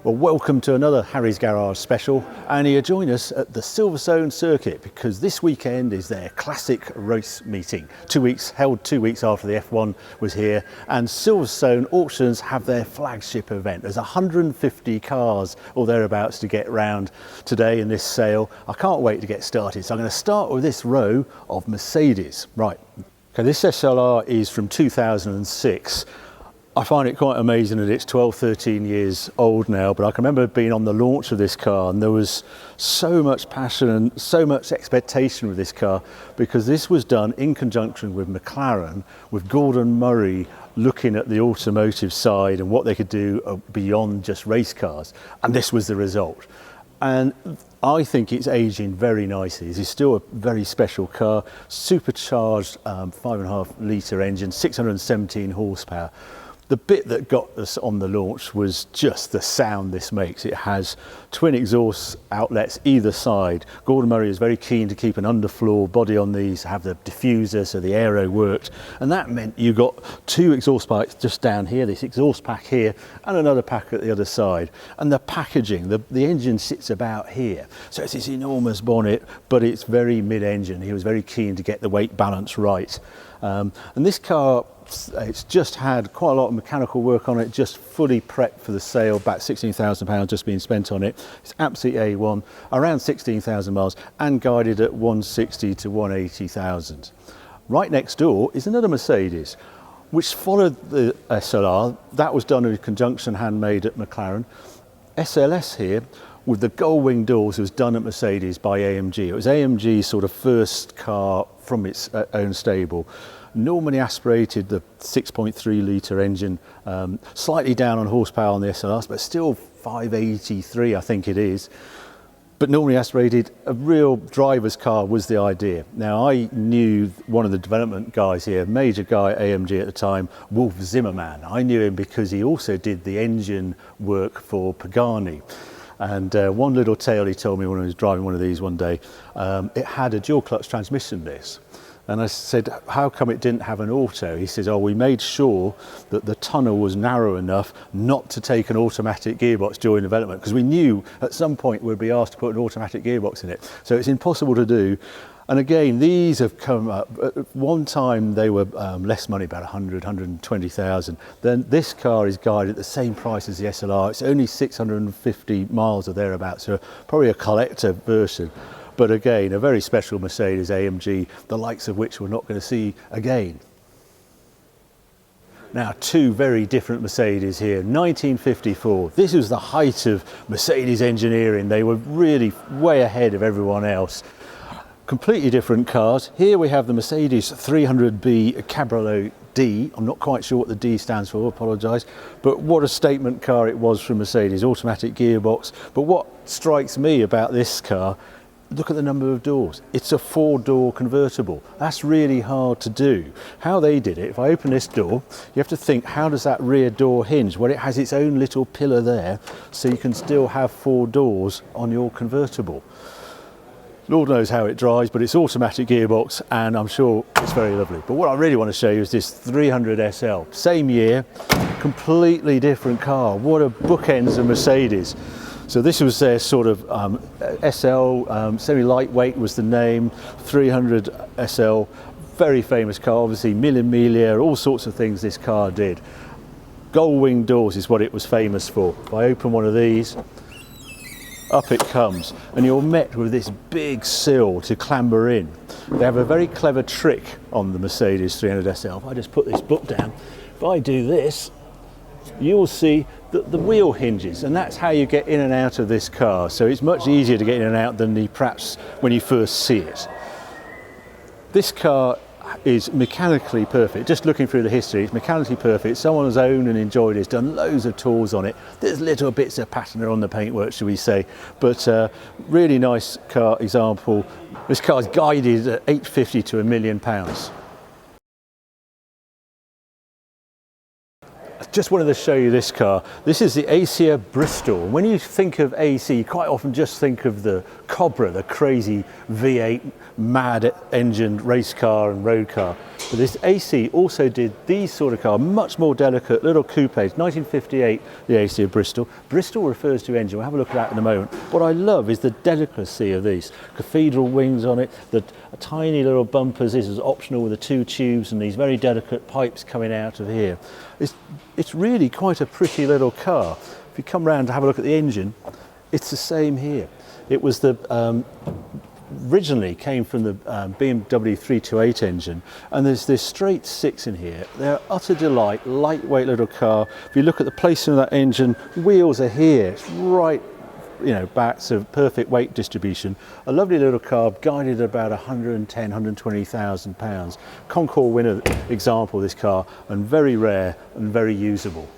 Well, welcome to another Harry's Garage special, and you join us at the Silverstone Circuit because this weekend is their classic race meeting. Held 2 weeks after the F1 was here, and Silverstone Auctions have their flagship event. There's 150 cars or thereabouts to get round today in this sale. I can't wait to get started, so I'm going to start with this row of Mercedes. Right, okay, this SLR is from 2006. I find it quite amazing that it's 12-13 years old now, but I can remember being on the launch of this car and there was so much passion and so much expectation with this car because this was done in conjunction with McLaren, with Gordon Murray looking at the automotive side and what they could do beyond just race cars, and this was the result. And I think it's aging very nicely. It's still a very special car, supercharged 5.5 litre engine, 617 horsepower. The bit that got us on the launch was just the sound this makes. It has twin exhaust outlets either side. Gordon Murray is very keen to keep an underfloor body on these, have the diffuser so the aero worked, and that meant you got two exhaust pipes just down here, this exhaust pack here and another pack at the other side. And the packaging, the engine sits about here, so it's this enormous bonnet, but it's very mid-engine. He was very keen to get the weight balance right. And this car, it's just had quite a lot of mechanical work on it, just fully prepped for the sale, about £16,000 just being spent on it. It's absolutely A1, around 16,000 miles and guided at 160 to 180,000. Right next door is another Mercedes, which followed the SLR. That was done in conjunction, handmade at McLaren. SLS here, with the gull wing doors, was done at Mercedes by AMG. It was AMG's sort of first car from its own stable. Normally aspirated, the 6.3 litre engine, slightly down on horsepower on the SLRs, but still 583 I think it is. But normally aspirated, a real driver's car was the idea. Now I knew one of the development guys here, major guy at AMG at the time, Wolf Zimmermann. I knew him because he also did the engine work for Pagani. And one little tale he told me when I was driving one of these one day, it had a dual clutch transmission, this. And I said, how come it didn't have an auto? He says, oh, we made sure that the tunnel was narrow enough not to take an automatic gearbox during development, because we knew at some point we'd be asked to put an automatic gearbox in it. So it's impossible to do. And again, these have come up. At one time they were less money, about 100, 120,000. Then this car is guided at the same price as the SLR. It's only 650 miles or thereabouts, so probably a collector version. But again, a very special Mercedes AMG, the likes of which we're not going to see again. Now, two very different Mercedes here. 1954, this was the height of Mercedes engineering. They were really way ahead of everyone else. Completely different cars. Here we have the Mercedes 300B Cabriolet D. I'm not quite sure what the D stands for, apologise. But what a statement car it was from Mercedes, automatic gearbox. But what strikes me about this car, look at the number of doors. It's a 4-door convertible. That's really hard to do. How they did it, if I open this door, you have to think, how does that rear door hinge? Well, it has its own little pillar there, so you can still have 4 doors on your convertible. Lord knows how it drives, but it's automatic gearbox, and I'm sure it's very lovely. But what I really want to show you is this 300 SL. Same year, completely different car. What a bookends of Mercedes. So this was their sort of SL, semi-lightweight was the name, 300 SL, very famous car, obviously Mille Miglia, all sorts of things this car did. Gull wing doors is what it was famous for. If I open one of these, up it comes, and you're met with this big sill to clamber in. They have a very clever trick on the Mercedes 300 SL. If I just put this book down, if I do this, you'll see that the wheel hinges, and that's how you get in and out of this car. So it's much easier to get in and out than perhaps when you first see it. This car is mechanically perfect. Just looking through the history, it's mechanically perfect. Someone has owned and enjoyed it, has done loads of tours on it. There's little bits of patina on the paintwork, shall we say, but really nice car example. This car is guided at 850 to £1 million. A Just wanted to show you this car. This is the ACEA Bristol. When you think of AC, you quite often just think of the Cobra, the crazy V8 mad engined race car and road car. But this AC also did these sort of cars, much more delicate little coupes. 1958, the ACEA Bristol. Bristol refers to engine. We'll have a look at that in a moment. What I love is the delicacy of these. Cathedral wings on it, the tiny little bumpers. This is optional with the two tubes and these very delicate pipes coming out of here. It's really quite a pretty little car. If you come round to have a look at the engine, it's the same here. It was the originally came from the BMW 328 engine, and there's this straight six in here. They're utter delight, lightweight little car. If you look at the placement of that engine, wheels are here. It's right, back, so perfect weight distribution. A lovely little car, guided at about 110, 120,000 pounds. Concours winner example, this car, and very rare and very usable.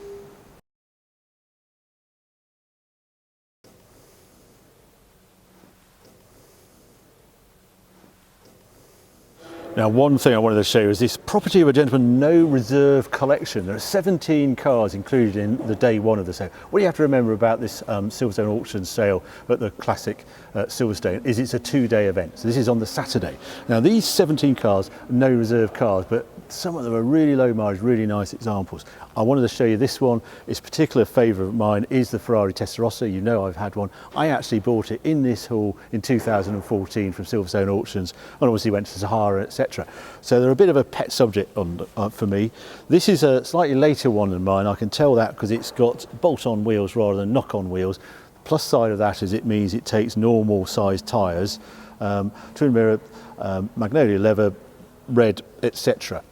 Now, one thing I wanted to show you is this property of a gentleman, no reserve collection. There are 17 cars included in the day one of the sale. What you have to remember about this Silverstone Auctions sale at the Classic Silverstone is it's a two-day event. So this is on the Saturday. Now, these 17 cars, no reserve cars, but some of them are really low mileage, really nice examples. I wanted to show you this one. Its particular favourite of mine is the Ferrari Testarossa. You know I've had one. I actually bought it in this hall in 2014 from Silverstone Auctions, and obviously went to Sahara, etc. So they're a bit of a pet subject for me. This is a slightly later one than mine. I can tell that because it's got bolt-on wheels rather than knock-on wheels. Plus side of that is it means it takes normal sized tyres, twin mirror, magnolia leather, red, etc.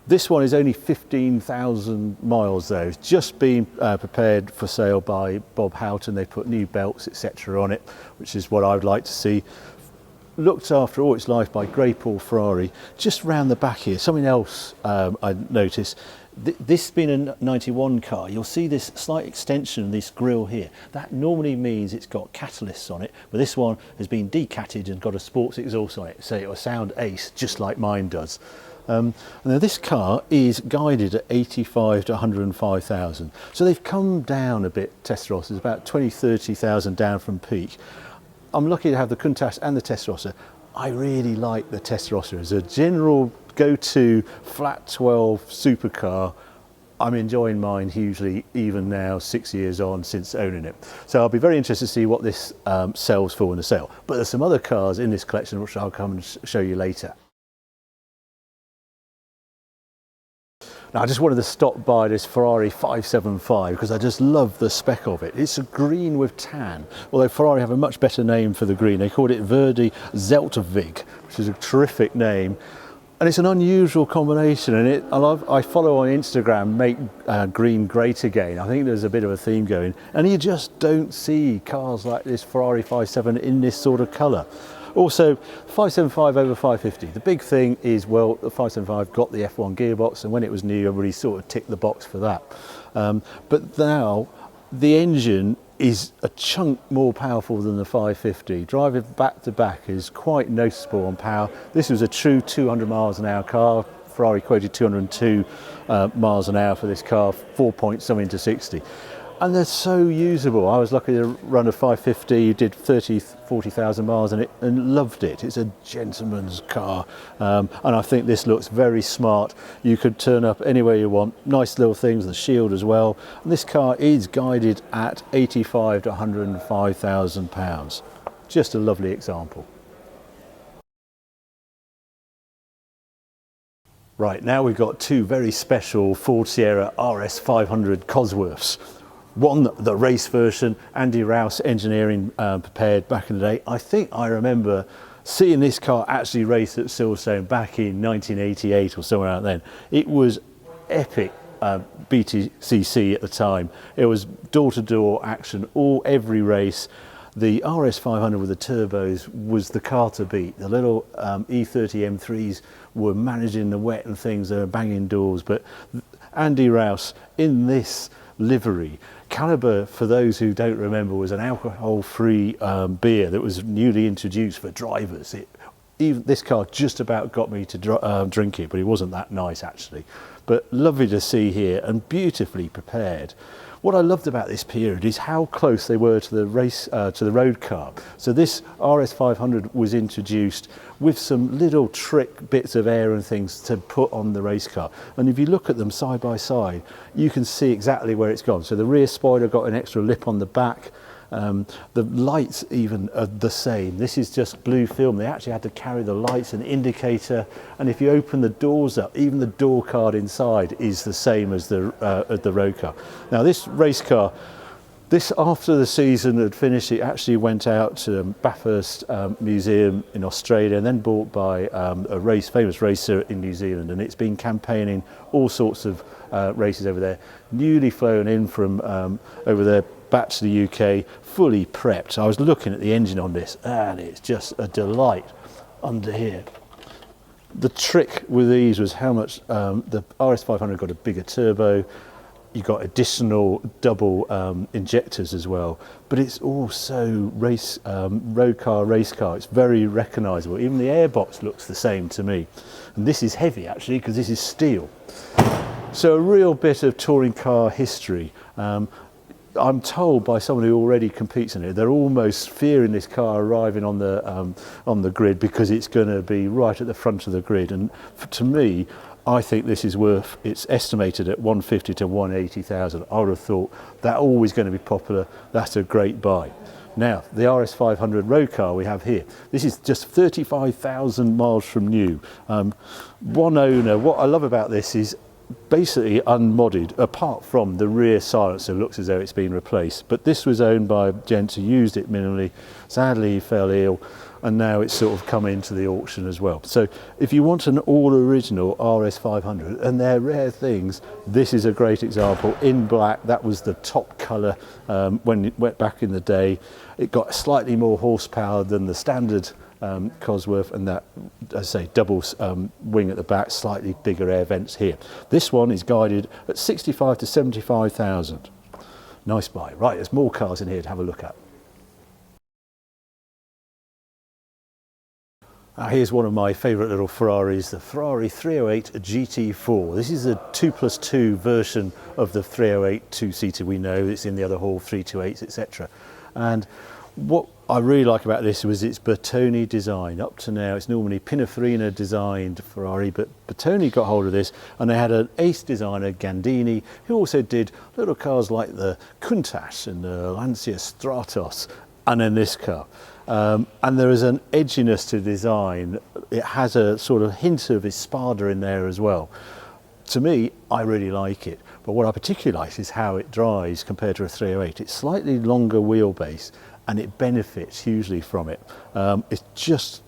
This one is only 15,000 miles though. It's just been prepared for sale by Bob Houghton. They put new belts, etc. on it, which is what I would like to see. Looked after all its life by Grey Paul Ferrari. Just round the back here, something else I noticed. This being a 91 car, you'll see this slight extension of this grille here. That normally means it's got catalysts on it, but this one has been decatted and got a sports exhaust on it, so it will sound ace, just like mine does. Now this car is guided at 85 to 105,000, so they've come down a bit. Testarossa is about 20-30,000 down from peak. I'm lucky to have the Countach and the Testarossa. I really like the Testarossa as a general go-to flat 12 supercar. I'm enjoying mine hugely, even now 6 years on since owning it. So I'll be very interested to see what this sells for in the sale. But there's some other cars in this collection which I'll come and show you later. Now, I just wanted to stop by this Ferrari 575 because I just love the spec of it. It's a green with tan, although Ferrari have a much better name for the green. They called it Verde Zeltwig, which is a terrific name. And it's an unusual combination, and I follow on Instagram, Make Green Great Again. I think there's a bit of a theme going, and you just don't see cars like this Ferrari 5.7 in this sort of colour. Also, 575 over 550. The big thing is, well, the 575 got the F1 gearbox, and when it was new, everybody sort of ticked the box for that. But now, the engine is a chunk more powerful than the 550. Driving back to back is quite noticeable on power. This was a true 200 miles an hour car. Ferrari quoted 202 miles an hour for this car, 4 point something to 60. And they're so usable. I was lucky to run a 550, did 40,000 miles in it and loved it. It's a gentleman's car. And I think this looks very smart. You could turn up anywhere you want. Nice little things, the shield as well. And this car is guided at 85 to 105,000 pounds. Just a lovely example. Right, now we've got two very special Ford Sierra RS 500 Cosworths. One, the race version, Andy Rouse Engineering prepared back in the day. I think I remember seeing this car actually race at Silverstone back in 1988 or somewhere out then. It was epic BTCC at the time. It was door-to-door action, every race. The RS 500 with the turbos was the car to beat. The little E30 M3s were managing the wet and things, they were banging doors, but Andy Rouse in this livery. Caliber, for those who don't remember, was an alcohol-free beer that was newly introduced for drivers. Even this car just about got me to drink it, but it wasn't that nice actually. But lovely to see here and beautifully prepared. What I loved about this period is how close they were to the road car. So this RS500 was introduced with some little trick bits of air and things to put on the race car. And if you look at them side by side, you can see exactly where it's gone. So the rear spoiler got an extra lip on the back. The lights even are the same. This is just blue film. They actually had to carry the lights and indicator, and if you open the doors up, even the door card inside is the same as the road car. Now this race car, this after the season had finished, it actually went out to Bathurst Museum in Australia and then bought by a famous racer in New Zealand, and it's been campaigning all sorts of races over there, newly flown in from over there back to the UK, fully prepped. I was looking at the engine on this and it's just a delight under here. The trick with these was how much the RS500 got a bigger turbo. You got additional double injectors as well, but it's also road car, race car. It's very recognisable. Even the airbox looks the same to me. And this is heavy actually because this is steel. So a real bit of touring car history. I'm told by someone who already competes in it, they're almost fearing this car arriving on the grid because it's going to be right at the front of the grid. And to me, I think this is worth, it's estimated at 150 to 180,000. I would have thought that always going to be popular. That's a great buy. Now, the RS500 road car we have here, this is just 35,000 miles from new. One owner. What I love about this is basically unmodded, apart from the rear silencer looks as though it's been replaced. But this was owned by a gent who used it minimally. Sadly, he fell ill, and now it's sort of come into the auction as well. So if you want an all original RS500, and they're rare things, this is a great example. In black, that was the top colour when it went back in the day. It got slightly more horsepower than the standard Cosworth, and that, as I say, double wing at the back, slightly bigger air vents here. This one is guided at 65 to 75,000. Nice buy. Right, there's more cars in here to have a look at. Here's one of my favourite little Ferraris, the Ferrari 308 GT4. This is a 2+2 version of the 308 two-seater we know. It's in the other hall, 328s, etc. And what I really like about this was its Bertone design. Up to now, it's normally Pininfarina designed Ferrari, but Bertone got hold of this, and they had an ace designer, Gandini, who also did little cars like the Countach and the Lancia Stratos, and then this car. And there is an edginess to design. It has a sort of hint of Espada in there as well. To me, I really like it, but what I particularly like is how it drives compared to a 308. It's slightly longer wheelbase, and it benefits hugely from it. It's just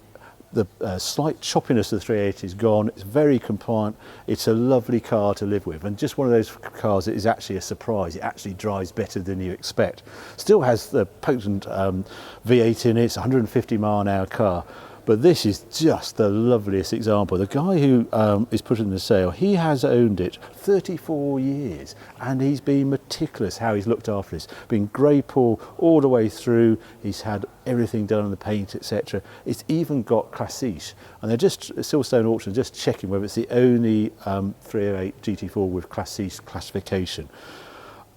the slight choppiness of the 380 is gone. It's very compliant. It's a lovely car to live with, and just one of those cars that is actually a surprise. It actually drives better than you expect. Still has the potent V8 in it. It's a 150 mile an hour car. But this is just the loveliest example. The guy who is putting the sale, he has owned it 34 years, and he's been meticulous how he's looked after this. Been grey Paul all the way through. He's had everything done on the paint, etc. It's even got Classiche, and they're just Silverstone Auctions just checking whether it's the only 308 GT4 with Classiche classification.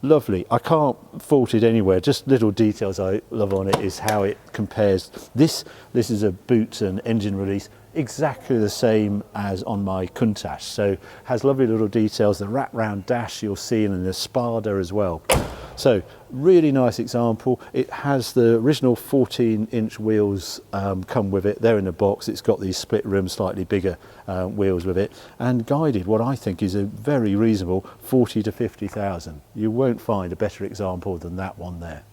Lovely. I can't fault it anywhere. Just little details I love on it is how it compares. This is a boot and engine release, exactly the same as on my Countach. So has lovely little details. The wrap round dash you'll see, and the Espada as well. So really nice example. It has the original 14-inch wheels come with it. They're in the box. It's got these split rim, slightly bigger wheels with it, and guided what I think is a very reasonable 40 to 50,000. You won't find a better example than that one there.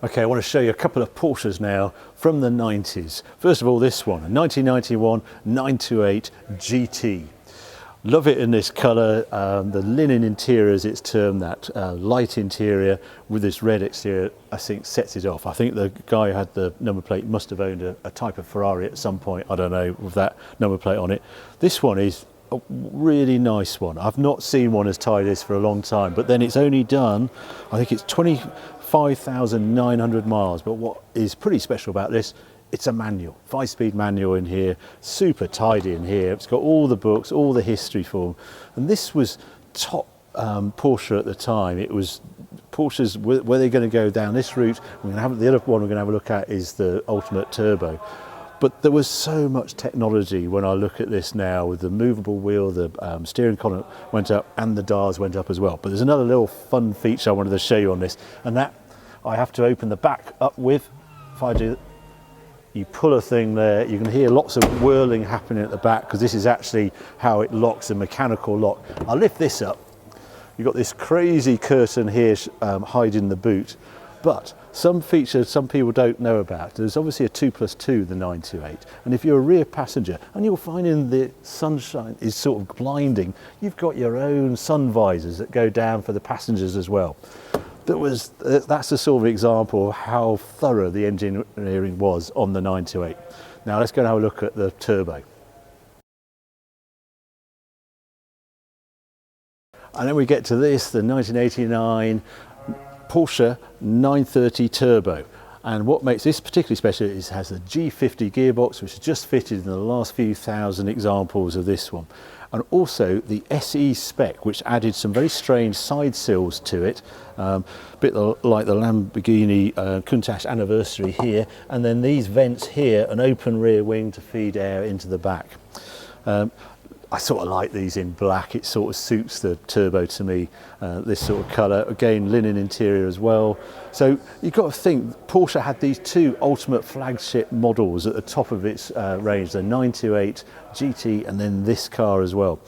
Okay, I want to show you a couple of Porsches now from the 90s. First of all, this one, a 1991 928 GT. Love it in this colour, the linen interior as it's termed, that light interior with this red exterior, I think sets it off. I think the guy who had the number plate must have owned a type of Ferrari at some point, I don't know, with that number plate on it. This one is a really nice one. I've not seen one as tight as this for a long time, but then it's only done, I think it's 24 5,900 miles. But what is pretty special about this, it's a manual, 5-speed manual in here, super tidy in here. It's got all the books, all the history for them. And this was top Porsche at the time. It was Porsches, were they going to go down this route? We're going to have the other one we're going to have a look at is the Ultimate Turbo. But there was so much technology when I look at this now, with the movable wheel, the steering column went up and the dials went up as well. But there's another little fun feature I wanted to show you on this, and that I have to open the back up with. If I do, you pull a thing there, you can hear lots of whirling happening at the back, because this is actually how it locks, a mechanical lock. I'll lift this up. You've got this crazy curtain here hiding the boot, but some features some people don't know about. There's obviously a 2+2, the 928, and if you're a rear passenger and you're finding the sunshine is sort of blinding, you've got your own sun visors that go down for the passengers as well. That's a sort of example of how thorough the engineering was on the 928. Now let's go and have a look at the turbo. And then we get to this, the 1989 Porsche 930 Turbo. And what makes this particularly special is it has a G50 gearbox, which is just fitted in the last few thousand examples of this one. And also the SE spec, which added some very strange side sills to it, a bit like the Lamborghini Countach Anniversary here, and then these vents here, an open rear wing to feed air into the back. I sort of like these in black. It sort of suits the turbo to me, this sort of colour. Again, linen interior as well. So you've got to think, Porsche had these two ultimate flagship models at the top of its range, the 928 GT and then this car as well.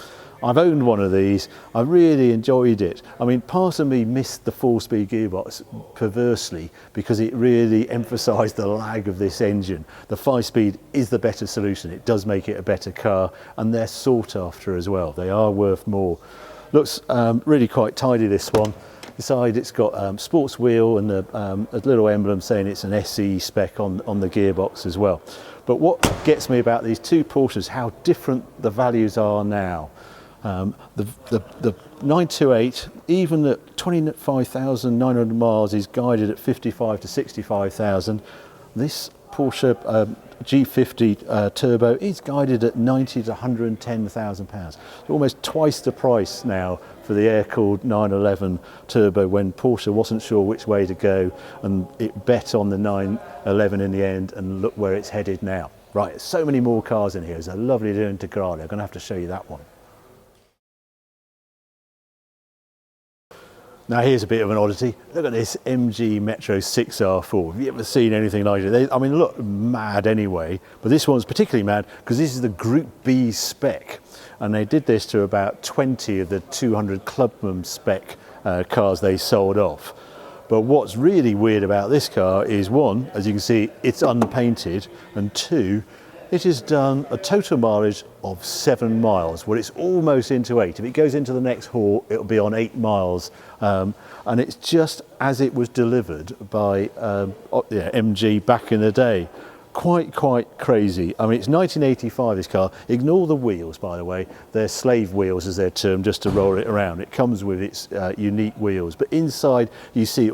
I've owned one of these. I really enjoyed it. I mean, part of me missed the 4-speed gearbox perversely, because it really emphasised the lag of this engine. The 5-speed is the better solution. It does make it a better car, and they're sought after as well. They are worth more. Looks really quite tidy, this one. Inside it's got sports wheel and a little emblem saying it's an SE spec on the gearbox as well. But what gets me about these two Porsches, how different the values are now. The 928, even at 25,900 miles, is guided at 55 to 65,000. This Porsche G50 Turbo is guided at 90 to 110,000 pounds. Almost twice the price now for the air-cooled 911 Turbo, when Porsche wasn't sure which way to go, and it bet on the 911 in the end, and look where it's headed now. Right, so many more cars in here. There's a lovely Integrale. I'm going to have to show you that one. Now here's a bit of an oddity. Look at this AMG Metro 6R4. Have you ever seen anything like it? I mean, look mad anyway, but this one's particularly mad because this is the Group B spec. And they did this to about 20 of the 200 Clubman spec cars they sold off. But what's really weird about this car is, one, as you can see, it's unpainted, and two, it has done a total mileage of 7 miles. Well, it's almost into 8. If it goes into the next haul, it'll be on 8 miles. And it's just as it was delivered by MG back in the day. Quite crazy. I mean, it's 1985, this car. Ignore the wheels, by the way. They're slave wheels, as they're termed, just to roll it around. It comes with its unique wheels. But inside, you see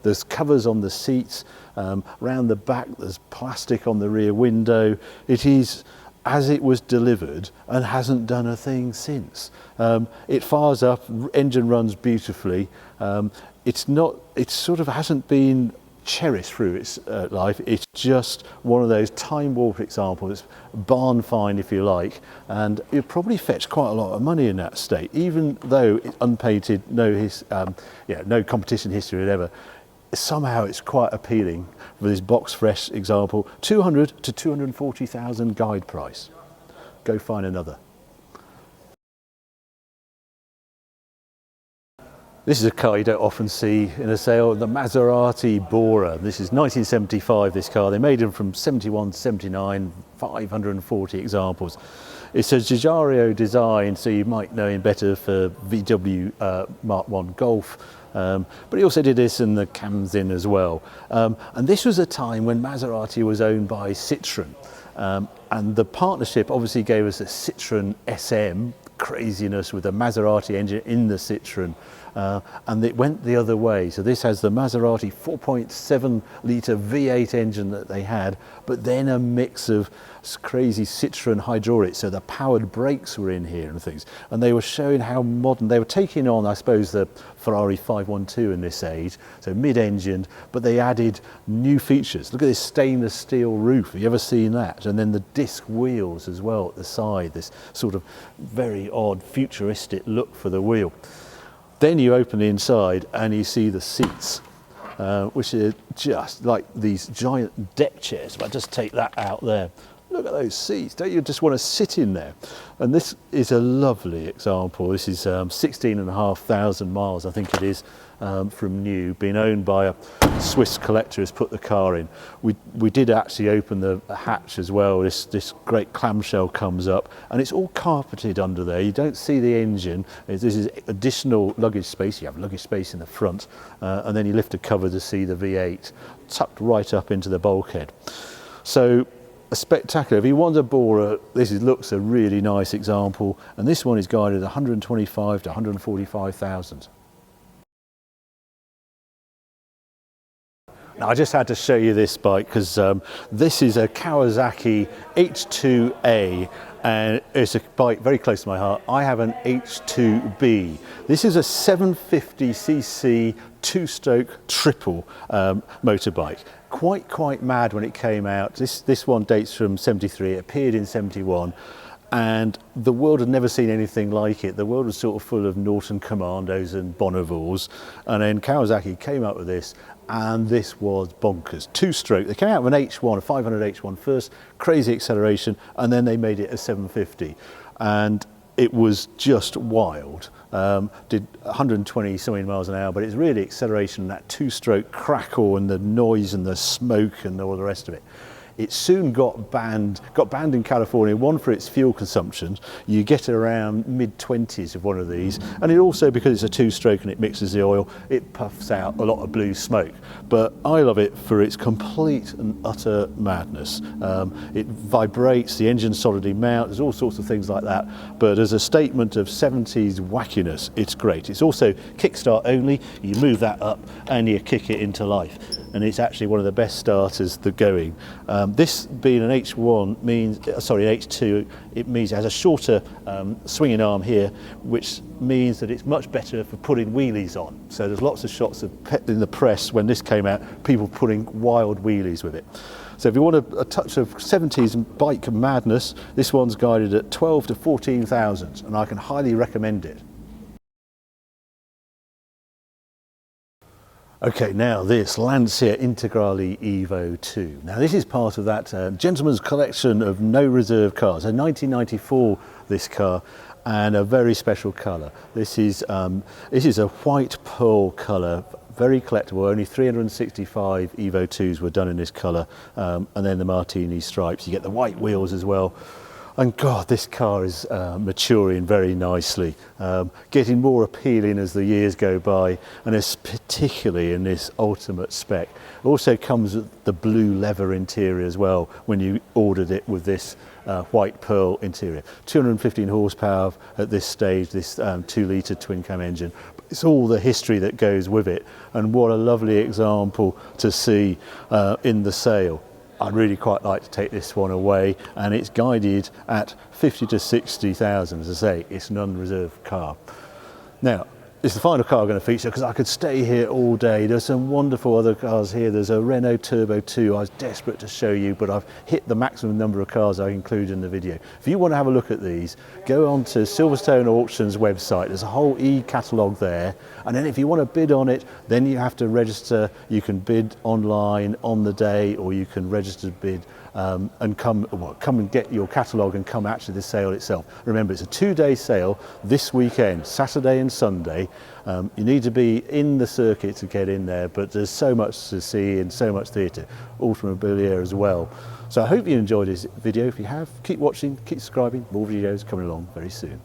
there's covers on the seats. Around the back, there's plastic on the rear window. It is as it was delivered and hasn't done a thing since. It fires up, engine runs beautifully. It sort of hasn't been cherished through its life. It's just one of those time warp examples, barn find if you like, and it probably fetched quite a lot of money in that state, even though it's unpainted, no competition history whatever. Somehow it's quite appealing for this box fresh example. 200 to 240,000 guide price. Go find another. This is a car you don't often see in a sale, the Maserati Bora. This is 1975, this car. They made them from 71 to 79, 540 examples. It's a Giugiaro design, so you might know him better for VW Mark 1 Golf. But he also did this in the Camzin as well. And this was a time when Maserati was owned by Citroën. And the partnership obviously gave us a Citroën SM, craziness with a Maserati engine in the Citroën. and it went the other way. So this has the Maserati 4.7 litre V8 engine that they had, but then a mix of crazy Citroen hydraulics, so the powered brakes were in here and things, and they were showing how modern they were, taking on, I suppose, the Ferrari 512 in this age, so mid-engined, but they added new features. Look at this stainless steel roof, have you ever seen that? And then the disc wheels as well at the side, this sort of very odd futuristic look for the wheel. Then you open the inside and you see the seats, which are just like these giant deck chairs. If I just take that out there, look at those seats, don't you just want to sit in there? And this is a lovely example. This is 16,500 miles, I think it is, from new, being owned by a Swiss collector who's put the car in. We did actually open the hatch as well. This great clamshell comes up and it's all carpeted under there. You don't see the engine. This is additional luggage space. You have luggage space in the front, and then you lift the cover to see the V8 tucked right up into the bulkhead. So a spectacular. If you want a Bora, looks a really nice example, and this one is guided 125 to 145,000. Now, I just had to show you this bike because this is a Kawasaki H2A, and it's a bike very close to my heart. I have an H2B. This is a 750cc two-stroke triple motorbike. Quite mad when it came out. This one dates from 73, it appeared in 71, and the world had never seen anything like it. The world was sort of full of Norton Commandos and Bonnevals, and then Kawasaki came up with this, and this was bonkers. Two-stroke. They came out with an H1, a 500 H1 first, crazy acceleration, and then they made it a 750, and it was just wild. Did 120 something miles an hour, but it's really acceleration, that two-stroke crackle and the noise and the smoke and all the rest of it. It soon got banned in California, one for its fuel consumption. You get around mid-20s of one of these, and it also, because it's a two-stroke and it mixes the oil, it puffs out a lot of blue smoke. But I love it for its complete and utter madness. It vibrates, the engine solidly mounts, there's all sorts of things like that. But as a statement of 70s wackiness, it's great. It's also kickstart only. You move that up and you kick it into life. And it's actually one of the best starters that going. This being an H1 means, sorry, H2, it means it has a shorter swinging arm here, which means that it's much better for putting wheelies on. So there's lots of shots of in the press when this came out, people putting wild wheelies with it. So if you want a touch of 70s bike madness, this one's guided at 12 to 14,000, and I can highly recommend it. Okay, now this Lancia EVO2. Now this is part of that gentleman's collection of no reserve cars. A 1994 this car, and a very special colour. This is a white pearl colour, very collectible. Only 365 EVO2s were done in this colour, and then the martini stripes. You get the white wheels as well. And God, this car is maturing very nicely, getting more appealing as the years go by, and it's particularly in this ultimate spec. It also comes with the blue leather interior as well when you ordered it with this white pearl interior. 215 horsepower at this stage, this 2-litre twin cam engine. It's all the history that goes with it, and what a lovely example to see in the sale. I'd really quite like to take this one away, and it's guided at 50 to 60,000. As I say, it's an unreserved car. Now, it's the final car I'm going to feature because I could stay here all day. There's some wonderful other cars here. There's a Renault Turbo 2 I was desperate to show you, but I've hit the maximum number of cars I include in the video. If you want to have a look at these, go on to Silverstone Auctions website. There's a whole e-catalogue there, and then if you want to bid on it, then you have to register. You can bid online on the day, or you can register to bid and come and get your catalogue and come actually the sale itself. Remember, it's a 2-day sale this weekend, Saturday and Sunday. You need to be in the circuit to get in there, but there's so much to see and so much theatre, automobilia as well. So I hope you enjoyed this video. If you have, keep watching, keep subscribing, more videos coming along very soon.